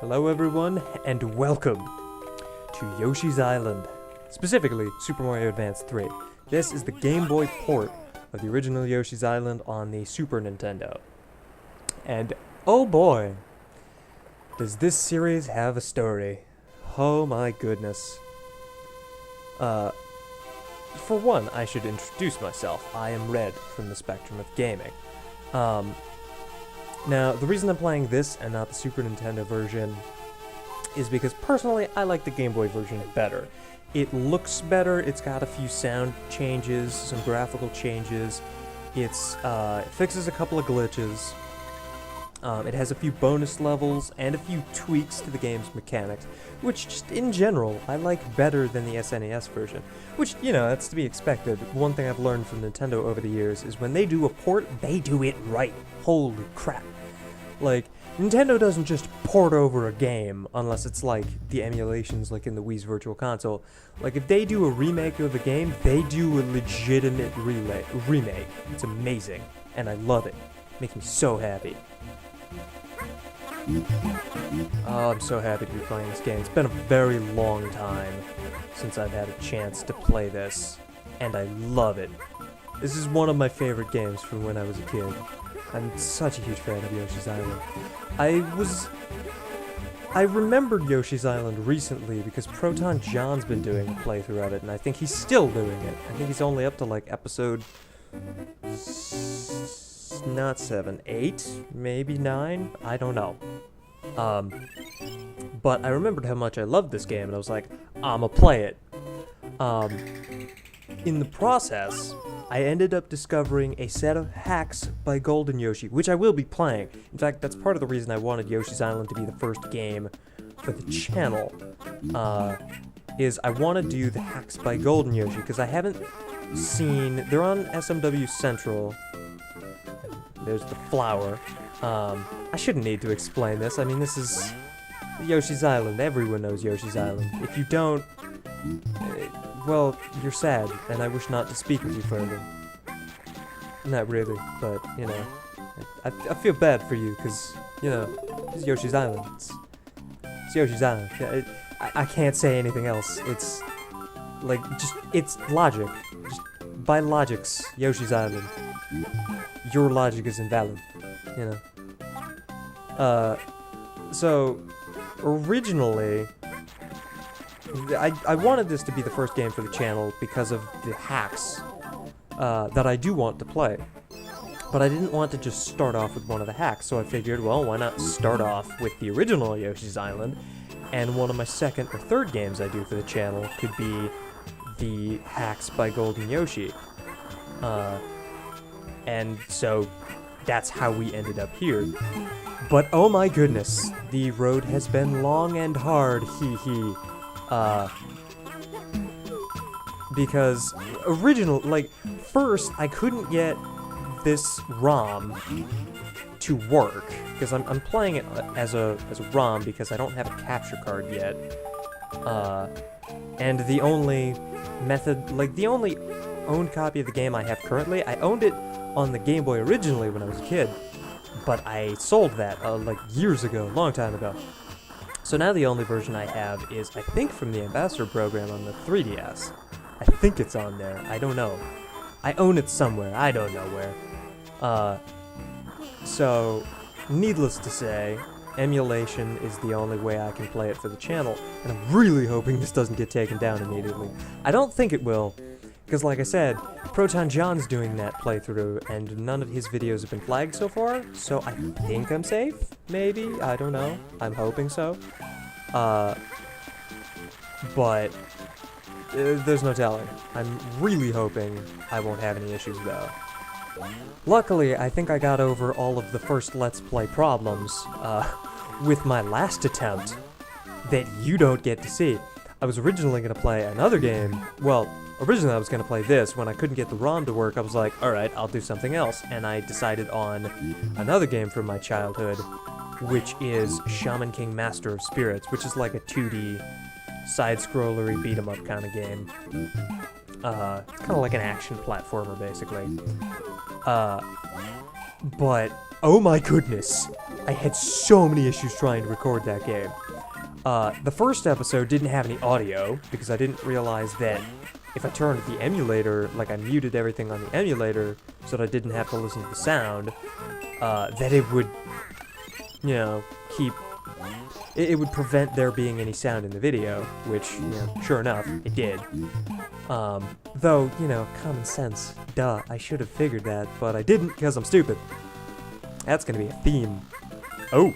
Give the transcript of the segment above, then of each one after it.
Hello everyone, and welcome to Yoshi's Island, specifically Super Mario Advance 3. This is the Game Boy port of the original Yoshi's Island on the Super Nintendo. And oh boy, does this series have a story. Oh my goodness. For one, I should introduce myself. I am Red from the Spectrum of Gaming. Now, the reason I'm playing this and not the Super Nintendo version is because, personally, I like the Game Boy version better. It looks better, it's got a few sound changes, some graphical changes, it fixes a couple of glitches, it has a few bonus levels, and a few tweaks to the game's mechanics, which, just in general, I like better than the SNES version. Which, you know, that's to be expected. One thing I've learned from Nintendo over the years is when they do a port, they do it right. Holy crap. Like, Nintendo doesn't just port over a game unless it's like the emulations like in the Wii's Virtual Console. Like, if they do a remake of a game, they do a legitimate remake. It's amazing, and I love it. It makes me so happy. Oh, I'm so happy to be playing this game. It's been a very long time since I've had a chance to play this, and I love it. This is one of my favorite games from when I was a kid. I'm such a huge fan of Yoshi's Island. I remembered Yoshi's Island recently because Proton John's been doing a playthrough of it, and I think he's still doing it. I think he's only up to like episode... not 7, 8, maybe 9? I don't know. But I remembered how much I loved this game, and I was like, I'ma play it. In the process, I ended up discovering a set of hacks by Golden Yoshi, which I will be playing. In fact, that's part of the reason I wanted Yoshi's Island to be the first game for the channel, is I want to do the hacks by Golden Yoshi, because I haven't seen... They're on SMW Central. There's the flower. I shouldn't need to explain this. I mean, this is Yoshi's Island. Everyone knows Yoshi's Island. If you don't... well, you're sad, and I wish not to speak with you further. Not really, but, you know, I feel bad for you, because, you know, it's Yoshi's Island. It's Yoshi's Island. Yeah, I can't say anything else. It's, like, just, it's logic. Just, by logics, Yoshi's Island. Your logic is invalid, you know. So, originally... I wanted this to be the first game for the channel because of the hacks that I do want to play. But I didn't want to just start off with one of the hacks, so I figured, well, why not start off with the original Yoshi's Island, and one of my second or third games I do for the channel could be the hacks by Golden Yoshi. And so that's how we ended up here. But oh my goodness, the road has been long and hard, hee hee. Because first I couldn't get this ROM to work, because I'm playing it as a ROM because I don't have a capture card yet, and the only method, like the only owned copy of the game I have currently, I owned it on the Game Boy originally when I was a kid, but I sold that like years ago, a long time ago. So now the only version I have is, I think, from the Ambassador program on the 3DS. I think it's on there. I don't know. I own it somewhere. I don't know where. So, needless to say, emulation is the only way I can play it for the channel, and I'm really hoping this doesn't get taken down immediately. I don't think it will, because like I said, Proton John's doing that playthrough, and none of his videos have been flagged so far, so I think I'm safe? Maybe? I don't know. I'm hoping so. But there's no telling. I'm really hoping I won't have any issues, though. Luckily, I think I got over all of the first Let's Play problems, with my last attempt that you don't get to see. I was originally going to play another game. Well, originally I was going to play this. When I couldn't get the ROM to work, I was like, alright, I'll do something else. And I decided on another game from my childhood, which is Shaman King Master of Spirits, which is like a 2D side-scrollery beat-em-up kind of game. It's kind of like an action platformer, basically. But, oh my goodness, I had so many issues trying to record that game. The first episode didn't have any audio, because I didn't realize that if I turned the emulator, like I muted everything on the emulator, so that I didn't have to listen to the sound, that it would, you know, it would prevent there being any sound in the video, which, you know, sure enough, it did. Though, you know, common sense, duh, I should have figured that, but I didn't because I'm stupid. That's gonna be a theme. Oh!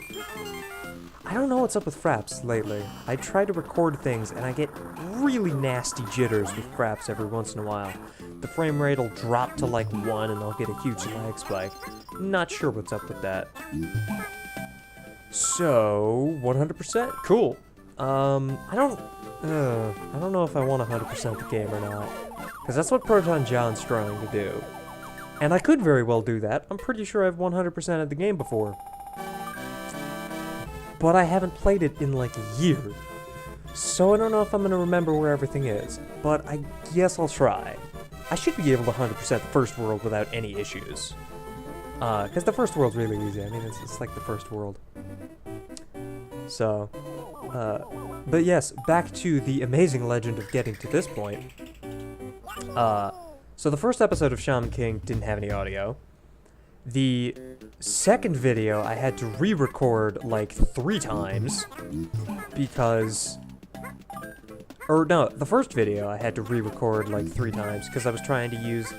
I don't know what's up with Fraps lately. I try to record things and I get really nasty jitters with Fraps every once in a while. The frame rate will drop to like 1 and I'll get a huge lag spike. Not sure what's up with that. So, 100%? Cool. I don't know if I want 100% the game or not. Because that's what Proton John's trying to do. And I could very well do that. I'm pretty sure I've 100%ed the game before. But I haven't played it in like a year. So I don't know if I'm going to remember where everything is. But I guess I'll try. I should be able to 100% the first world without any issues. Because the first world's really easy. I mean, it's like the first world. So, but yes, back to the amazing legend of getting to this point. So the first episode of Shaman King didn't have any audio. The second video I had to re-record like 3 times because... Or no, the first video I had to re-record like 3 times because I was trying to use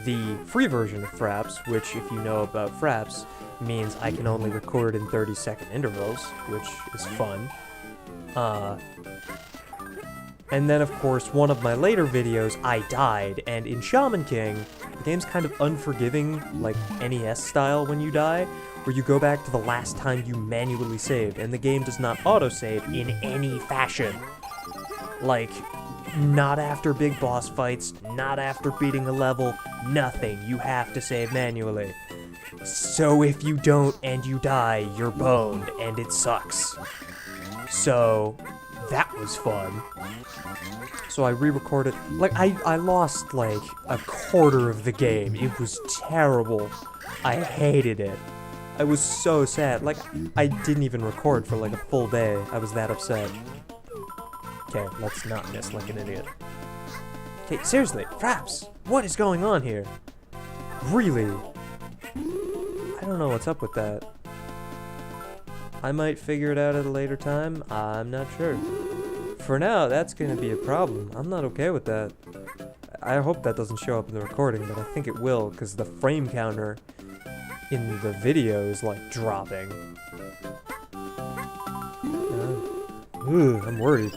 the free version of Fraps, which, if you know about Fraps, means I can only record in 30-second intervals, which is fun. And then, of course, one of my later videos, I died, and in Shaman King, the game's kind of unforgiving, like NES style when you die, where you go back to the last time you manually saved, and the game does not autosave in any fashion. Like, not after big boss fights, not after beating a level, nothing. You have to save manually. So if you don't and you die, you're boned, and it sucks. So, that was fun. So I re-recorded, like, I lost, like, a quarter of the game. It was terrible. I hated it. I was so sad. Like, I didn't even record for, like, a full day. I was that upset. Okay, let's not miss like an idiot. Okay, seriously, Fraps, what is going on here? Really? I don't know what's up with that. I might figure it out at a later time. I'm not sure. For now, that's gonna be a problem. I'm not okay with that. I hope that doesn't show up in the recording, but I think it will, because the frame counter in the video is, like, dropping. I'm worried.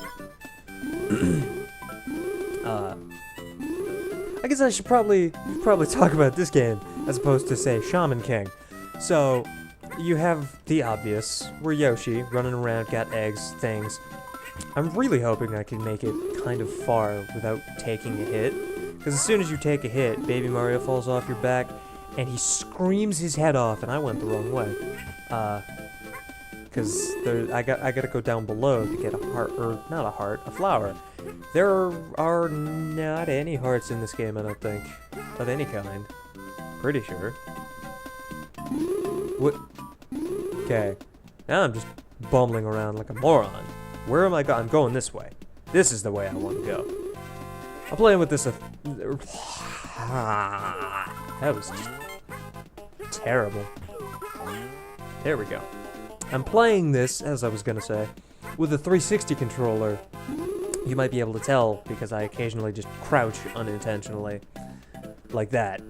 I guess I should probably talk about this game as opposed to, say, Shaman King. So, you have the obvious. We're Yoshi, running around, got eggs, things. I'm really hoping I can make it kind of far without taking a hit. Because as soon as you take a hit, Baby Mario falls off your back, and he screams his head off, and I went the wrong way. Because I gotta go down below to get a heart, or not a heart, a flower. There are not any hearts in this game, I don't think, of any kind. Pretty sure. What? Okay. Now I'm just bumbling around like a moron. Where am I going? I'm going this way. This is the way I want to go. I'm playing with this. That was just terrible. There we go. I'm playing this, as I was gonna say, with a 360 controller. You might be able to tell because I occasionally just crouch unintentionally. Like that.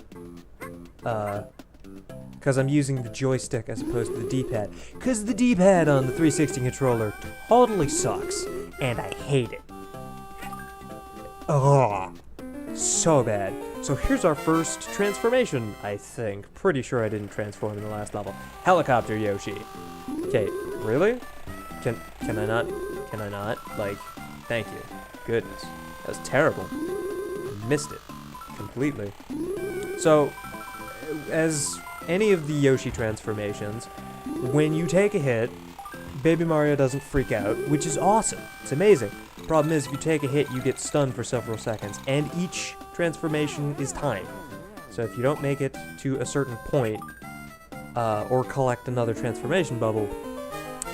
Because I'm using the joystick as opposed to the D-pad. Because the D-pad on the 360 controller totally sucks, and I hate it. Ugh. So bad. So here's our first transformation, I think. Pretty sure I didn't transform in the last level. Helicopter Yoshi. Okay, really? Can I not? Can I not? Like, thank you. Goodness. That was terrible. I missed it. Completely. So, as any of the Yoshi transformations, when you take a hit, Baby Mario doesn't freak out, which is awesome. It's amazing. Problem is, if you take a hit, you get stunned for several seconds, and each transformation is timed. So if you don't make it to a certain point, or collect another transformation bubble.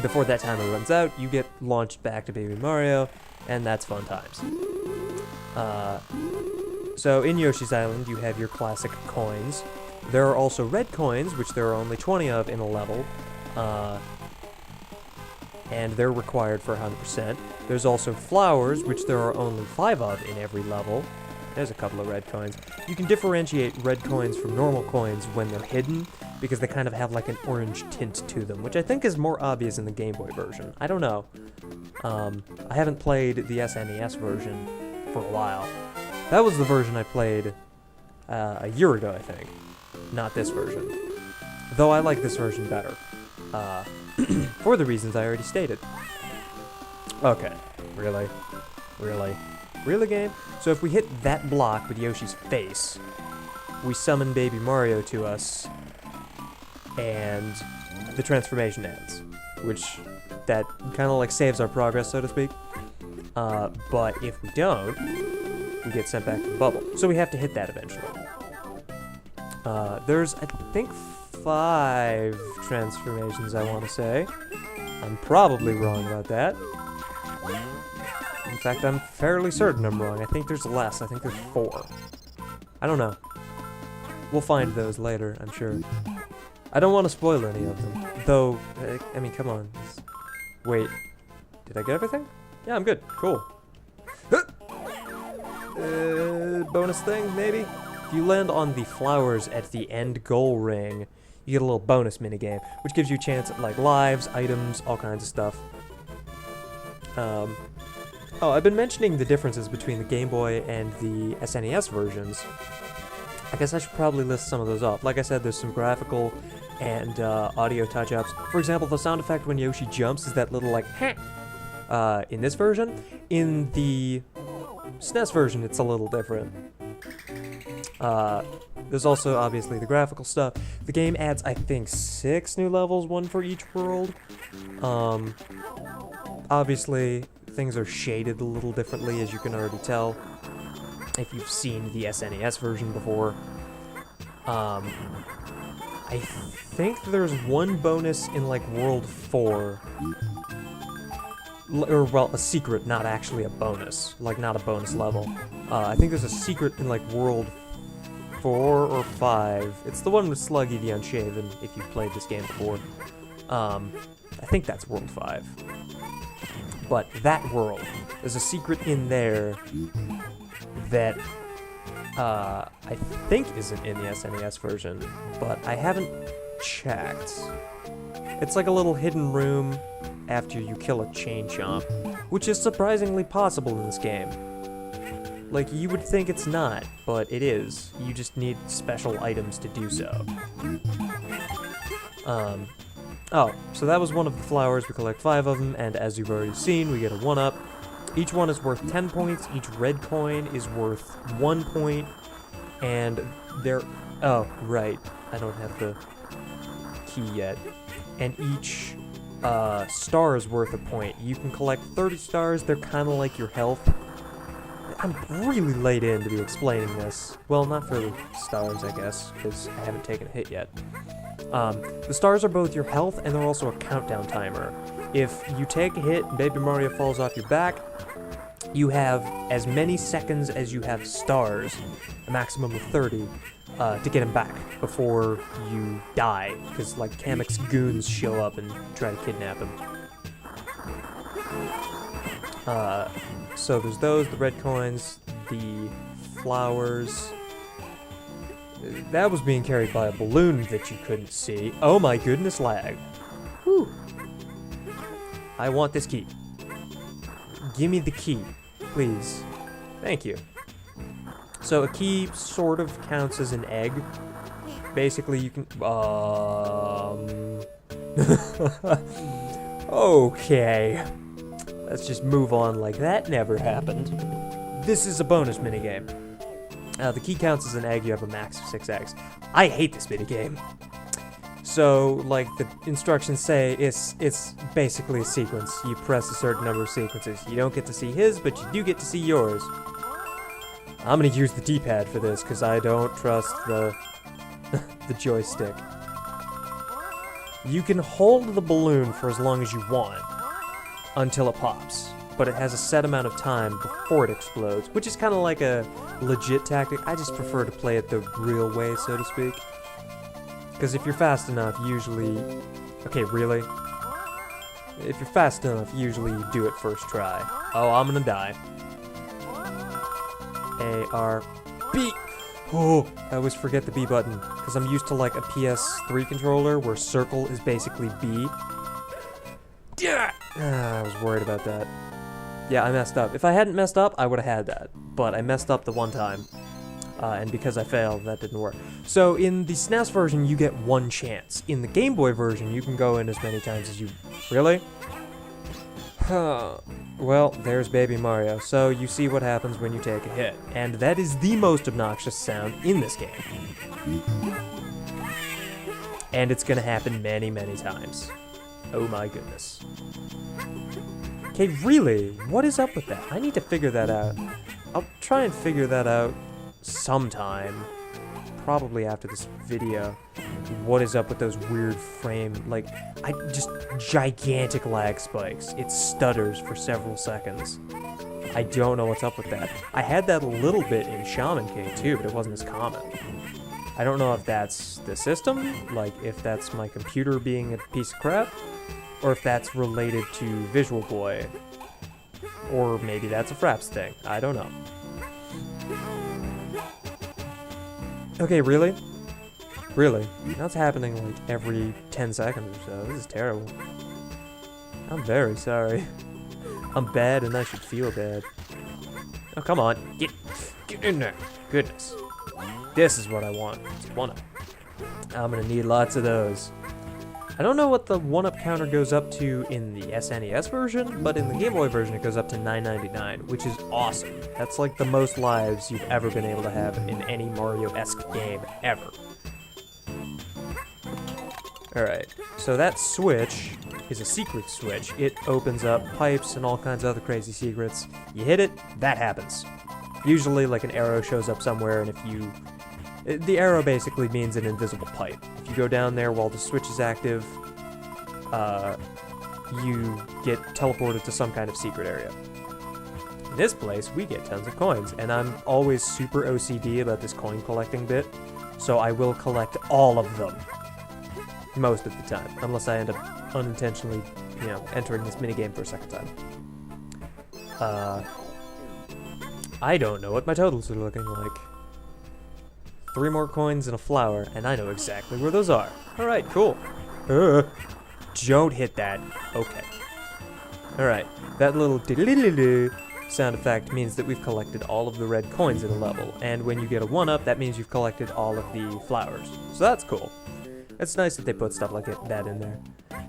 Before that timer runs out, you get launched back to Baby Mario, and that's fun times. So in Yoshi's Island, you have your classic coins. There are also red coins, which there are only 20 of in a level, and they're required for 100%. There's also flowers, which there are only 5 of in every level. There's a couple of red coins. You can differentiate red coins from normal coins when they're hidden, because they kind of have like an orange tint to them, which I think is more obvious in the Game Boy version. I don't know. I haven't played the SNES version for a while. That was the version I played a year ago, I think. Not this version. Though I like this version better. For the reasons I already stated. Okay. Really? Really? Really, game? So if we hit that block with Yoshi's face, we summon Baby Mario to us, and the transformation ends. Which, that kind of like saves our progress, so to speak. But if we don't, we get sent back to the bubble. So we have to hit that eventually. There's, I think, 5 transformations, I want to say. I'm probably wrong about that. In fact, I'm fairly certain I'm wrong. I think there's less. I think there's 4. I don't know. We'll find those later, I'm sure. I don't want to spoil any of them. Though, I mean, come on. Wait. Did I get everything? Yeah, I'm good. Cool. Bonus thing, maybe? If you land on the flowers at the end goal ring, you get a little bonus minigame, which gives you a chance at, like, lives, items, all kinds of stuff. Oh, I've been mentioning the differences between the Game Boy and the SNES versions. I guess I should probably list some of those off. Like I said, there's some graphical and audio touch-ups. For example, the sound effect when Yoshi jumps is that little, like, heh! In this version. In the SNES version, it's a little different. There's also, obviously, the graphical stuff. The game adds, I think, 6 new levels, 1 for each world. Obviously, things are shaded a little differently, as you can already tell, if you've seen the SNES version before. I think there's 1 bonus in, like, World 4. Or, well, a secret, not actually a bonus. Like, not a bonus level. I think there's a secret in, like, World 4 or 5. It's the one with Sluggy the Unshaven, if you've played this game before. I think that's World 5. But that world, there's a secret in there that I think isn't in the SNES version, but I haven't checked. It's like a little hidden room after you kill a chain chomp, which is surprisingly possible in this game. Like, you would think it's not, but it is. You just need special items to do so. Oh, so that was one of the flowers. We collect 5 of them, and as you've already seen, we get a 1-up. Each one is worth 10 points, each red coin is worth 1 point, and there... Oh, right. I don't have the key yet. And each star is worth a point. You can collect 30 stars, they're kind of like your health. I'm really late in to be explaining this. Well, not for the stars, I guess, because I haven't taken a hit yet. The stars are both your health, and they're also a countdown timer. If you take a hit and Baby Mario falls off your back, you have as many seconds as you have stars, a maximum of 30, to get him back before you die, because, like, Kamek's goons show up and try to kidnap him. So there's those, the red coins, the flowers. That was being carried by a balloon that you couldn't see. Oh my goodness, lag. Whew. I want this key. Give me the key, please. Thank you. So a key sort of counts as an egg. Basically, you can... Okay. Let's just move on like that never happened. This is a bonus minigame. The key counts as an egg, you have a max of 6 eggs. I hate this minigame. So, like the instructions say, it's basically a sequence. You press a certain number of sequences. You don't get to see his, but you do get to see yours. I'm gonna use the D-pad for this, because I don't trust the, the joystick. You can hold the balloon for as long as you want until it pops, but it has a set amount of time before it explodes, which is kind of like a legit tactic. I just prefer to play it the real way, so to speak. Because if you're fast enough, usually... Okay, really? If you're fast enough, usually you do it first try. Oh, I'm gonna die. A-R... B! Oh, I always forget the B button, because I'm used to like a PS3 controller where circle is basically B. Yeah! I was worried about that. Yeah, I messed up. If I hadn't messed up, I would have had that. But I messed up the one time. And because I failed, that didn't work. So in the SNES version, you get one chance. In the Game Boy version, you can go in as many times as you... Really? Well, there's Baby Mario. So you see what happens when you take a hit. And that is the most obnoxious sound in this game. And it's gonna happen many, many times. Oh my goodness. Okay, really? What is up with that? I need to figure that out. I'll try and figure that out sometime. Probably after this video. What is up with those weird frame, like, just gigantic lag spikes. It stutters for several seconds. I don't know what's up with that. I had that a little bit in Shaman King too, but it wasn't as common. I don't know if that's the system, like if that's my computer being a piece of crap, or if that's related to Visual Boy. Or maybe that's a Fraps thing. I don't know. Okay, really? Really? That's happening like every 10 seconds or so. This is terrible. I'm very sorry. I'm bad and I should feel bad. Oh, come on. Get in there. Goodness. This is what I want. It's 1-up. I'm gonna need lots of those. I don't know what the 1-up counter goes up to in the SNES version, but in the Game Boy version it goes up to 999, which is awesome. That's like the most lives you've ever been able to have in any Mario-esque game ever. Alright, so that switch is a secret switch. It opens up pipes and all kinds of other crazy secrets. You hit it, that happens. Usually like an arrow shows up somewhere, and if you... The arrow basically means an invisible pipe. If you go down there while the switch is active, you get teleported to some kind of secret area. In this place, we get tons of coins, and I'm always super OCD about this coin collecting bit, so I will collect all of them. Most of the time, unless I end up unintentionally, entering this minigame for a second time. I don't know what my totals are looking like. 3 more coins and a flower, and I know exactly where those are. Alright, cool. Don't hit that. Okay. Alright, that little sound effect means that we've collected all of the red coins in a level, and when you get a 1-up, that means you've collected all of the flowers. So that's cool. It's nice that they put stuff like that in there.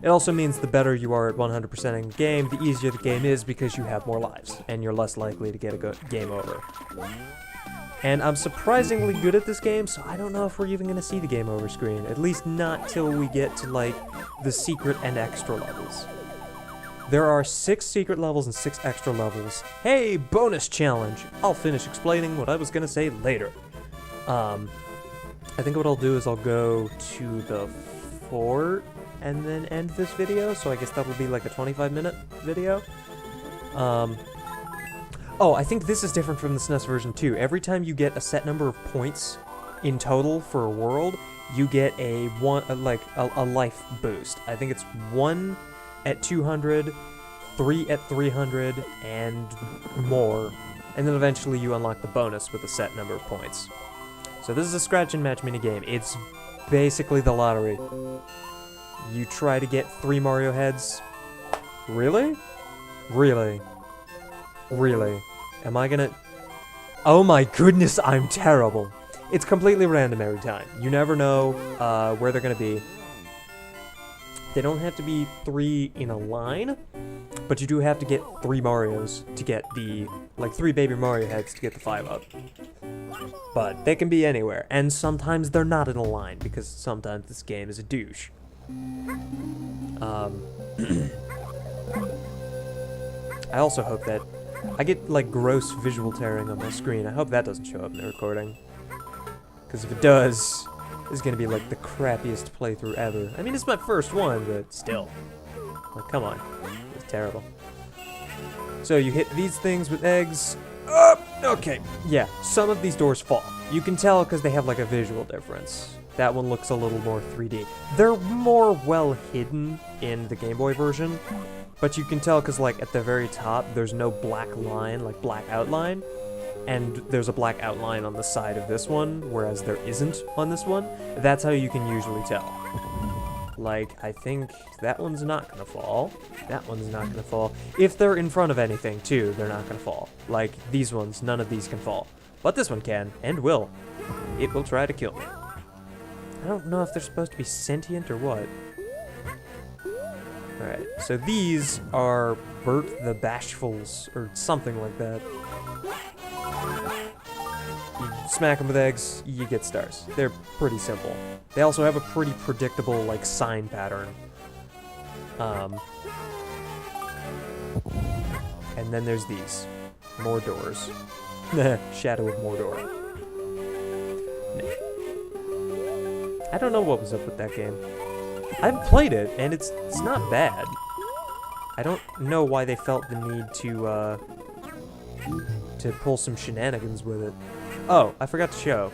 It also means the better you are at 100%ing the game, the easier the game is because you have more lives, and you're less likely to get a game over. And I'm surprisingly good at this game, so I don't know if we're even going to see the game over screen. At least not till we get to, like, the secret and extra levels. There are 6 secret levels and 6 extra levels. Hey, bonus challenge! I'll finish explaining what I was going to say later. I think what I'll do is I'll go to the fort and then end this video, so I guess that will be like a 25-minute video. Oh, I think this is different from the SNES version too. Every time you get a set number of points in total for a world, you get a life boost. I think it's 1 at 200, 3 at 300, and more. And then eventually you unlock the bonus with a set number of points. So this is a scratch and match minigame. It's basically the lottery. You try to get 3 Mario heads. Really? Really? Really? Am I gonna... Oh my goodness, I'm terrible. It's completely random every time. You never know where they're gonna be. They don't have to be 3 in a line, but you do have to get 3 Marios to get the... Like 3 Baby Mario heads to get the 5-up. But they can be anywhere, and sometimes they're not in a line, because sometimes this game is a douche. I also hope that... I get, like, gross visual tearing on my screen. I hope that doesn't show up in the recording. Because if it does, This is gonna be like the crappiest playthrough ever. I mean, it's my first one, but still. Like, come on. It's terrible. So you hit these things with eggs. Okay. Yeah, some of these doors fall. You can tell because they have like a visual difference. That one looks a little more 3D. They're more well hidden in the Game Boy version, but you can tell because like at the very top, there's no black line, like black outline, and there's a black outline on the side of this one, whereas there isn't on this one. That's how you can usually tell. Like, I think that one's not gonna fall. That one's not gonna fall. If they're in front of anything, too, they're not gonna fall. Like, these ones, none of these can fall. But this one can, and will. It will try to kill me. I don't know if they're supposed to be sentient or what. Alright, so these are Bert the Bashfuls, or something like that. You smack them with eggs, you get stars. They're pretty simple. They also have a pretty predictable, like, sign pattern. And then there's these. More doors. Shadow of Mordor. I don't know what was up with that game. I've played it, and it's not bad. I don't know why they felt the need to pull some shenanigans with it. Oh, I forgot to show.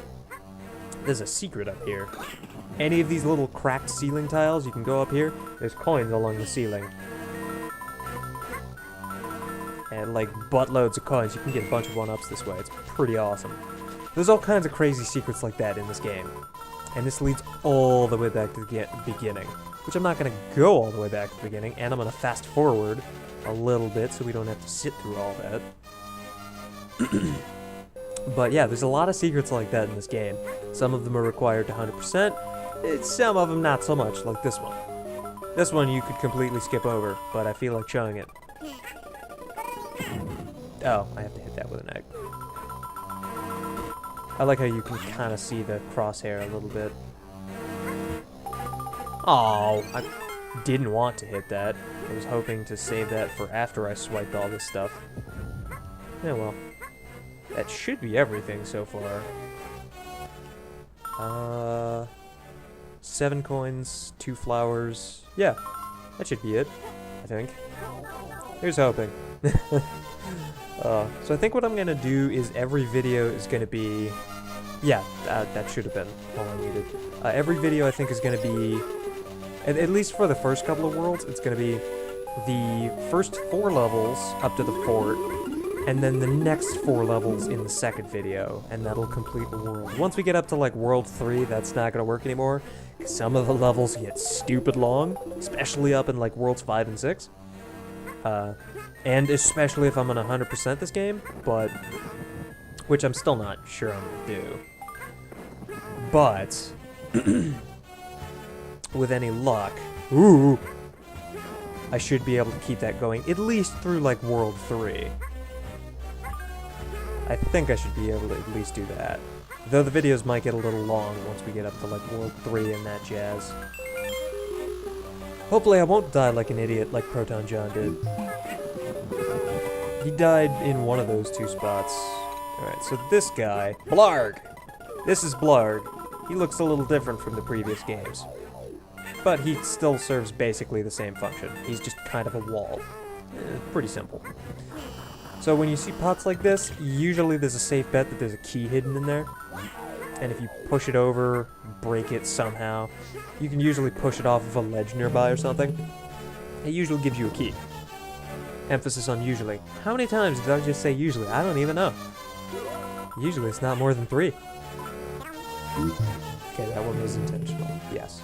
There's a secret up here. Any of these little cracked ceiling tiles, you can go up here. There's coins along the ceiling. And like buttloads of coins. You can get a bunch of 1-ups this way. It's pretty awesome. There's all kinds of crazy secrets like that in this game. And this leads all the way back to the beginning. Which I'm not going to go all the way back to the beginning. And I'm going to fast forward a little bit so we don't have to sit through all that. But yeah, there's a lot of secrets like that in this game. Some of them are required to 100%. Some of them not so much, like this one. This one you could completely skip over, but I feel like showing it. Oh, I have to hit that with an egg. I like how you can kind of see the crosshair a little bit. Oh, I didn't want to hit that. I was hoping to save that for after I swiped all this stuff. Yeah, well. That should be everything so far. 7 coins, 2 flowers. Yeah, that should be it, I think. Here's hoping. So I think what I'm gonna do is every video is gonna be... Yeah, that should have been all I needed. Every video I think is gonna be... At least for the first couple of worlds, it's gonna be the first 4 levels up to the fort, and then the next 4 levels in the second video, and that'll complete the world. Once we get up to like World 3, that's not gonna work anymore, because some of the levels get stupid long, especially up in like Worlds 5 and 6. And especially if I'm gonna 100% this game, but... Which I'm still not sure I'm gonna do. But... with any luck... Ooh! I should be able to keep that going, at least through like World 3. I think I should be able to at least do that. Though the videos might get a little long once we get up to like World 3 and that jazz. Hopefully I won't die like an idiot like Proton John did. He died in one of those 2 spots. Alright, so this guy... Blarg! This is Blarg. He looks a little different from the previous games. But he still serves basically the same function. He's just kind of a wall. Pretty simple. So when you see pots like this, usually there's a safe bet that there's a key hidden in there. And if you push it over, break it somehow, you can usually push it off of a ledge nearby or something. It usually gives you a key. Emphasis on usually. How many times did I just say usually? I don't even know. Usually it's not more than 3. Okay, that one was intentional. Yes.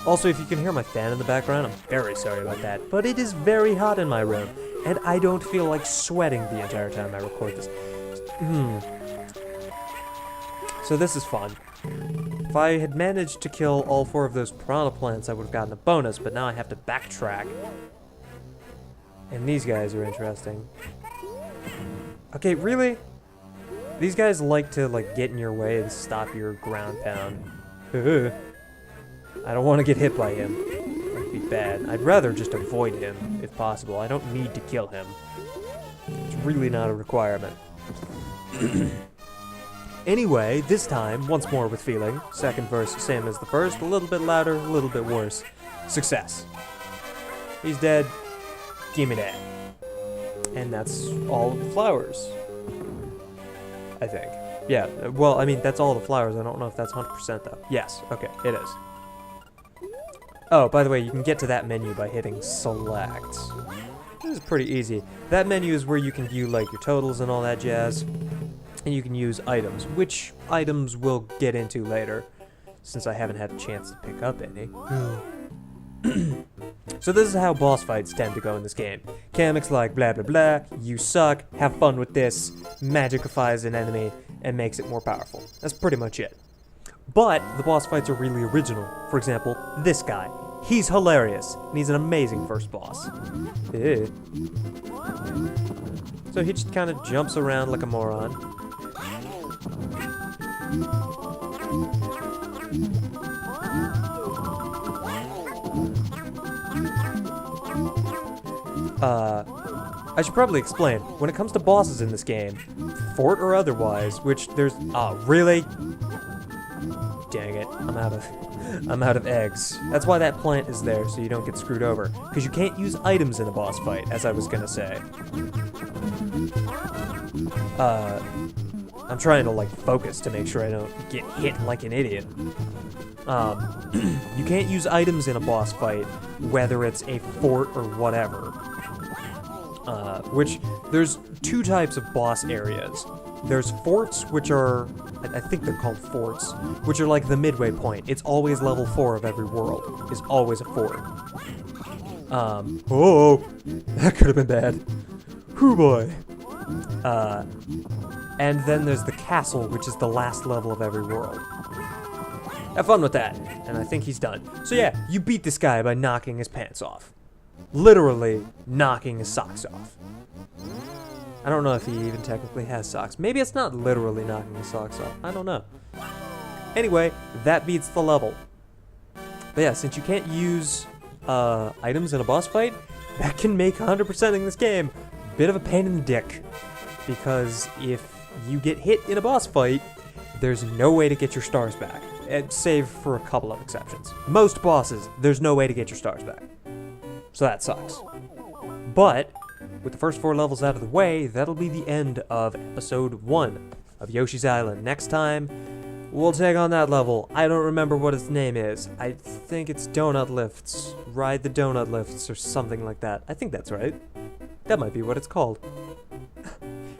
Also, if you can hear my fan in the background, I'm very sorry about that. But it is very hot in my room, and I don't feel like sweating the entire time I record this. So this is fun. If I had managed to kill all 4 of those piranha plants, I would have gotten a bonus, but now I have to backtrack. And these guys are interesting. Okay, really? These guys like to, like, get in your way and stop your ground pound. I don't want to get hit by him. That'd be bad. I'd rather just avoid him, if possible. I don't need to kill him. It's really not a requirement. Anyway, this time, once more with feeling. Second verse, same as the first, a little bit louder, a little bit worse. Success. He's dead. Gimme that. And that's all of the flowers. I think. Yeah, well, I mean, that's all the flowers. I don't know if that's 100% though. Yes, okay, it is. Oh, by the way, you can get to that menu by hitting select. This is pretty easy. That menu is where you can view, like, your totals and all that jazz. And you can use items, which items we'll get into later, since I haven't had a chance to pick up any. So this is how boss fights tend to go in this game. Kamek's like, blah blah blah, you suck, have fun with this, magicifies an enemy, and makes it more powerful. That's pretty much it. But the boss fights are really original. For example, this guy. He's hilarious, and he's an amazing first boss. Ew. So he just kind of jumps around like a moron. I should probably explain. When it comes to bosses in this game, fort or otherwise, which there's... really? Dang it. I'm out of eggs. That's why that plant is there, so you don't get screwed over. Because you can't use items in a boss fight, as I was gonna say. I'm trying to, like, focus to make sure I don't get hit like an idiot. You can't use items in a boss fight, whether it's a fort or whatever. Which, there's two types of boss areas. There's forts, which are, I think they're called forts, which are like the midway point. It's always level 4 of every world, is always a fort. Oh, that could have been bad. Hoo boy. And then there's the castle, which is the last level of every world. Have fun with that. And I think he's done. So yeah, you beat this guy by knocking his pants off. Literally knocking his socks off. I don't know if he even technically has socks. Maybe it's not literally knocking his socks off. I don't know. Anyway, that beats the level. But yeah, since you can't use items in a boss fight, that can make 100%ing this game a bit of a pain in the dick. Because if you get hit in a boss fight, there's no way to get your stars back. Save for a couple of exceptions. Most bosses, there's no way to get your stars back. So that sucks. But with the first 4 levels out of the way, that'll be the end of episode 1 of Yoshi's Island. Next time, we'll take on that level. I don't remember what its name is. I think it's Donut Lifts. Ride the Donut Lifts or something like that. I think that's right. That might be what it's called.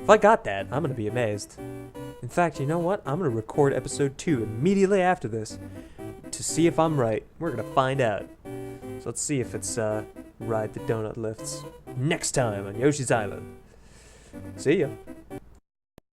If I got that, I'm gonna be amazed. In fact, you know what? I'm gonna record episode 2 immediately after this to see if I'm right. We're gonna find out. So let's see if it's Ride the Donut Lifts next time on Yoshi's Island. See ya.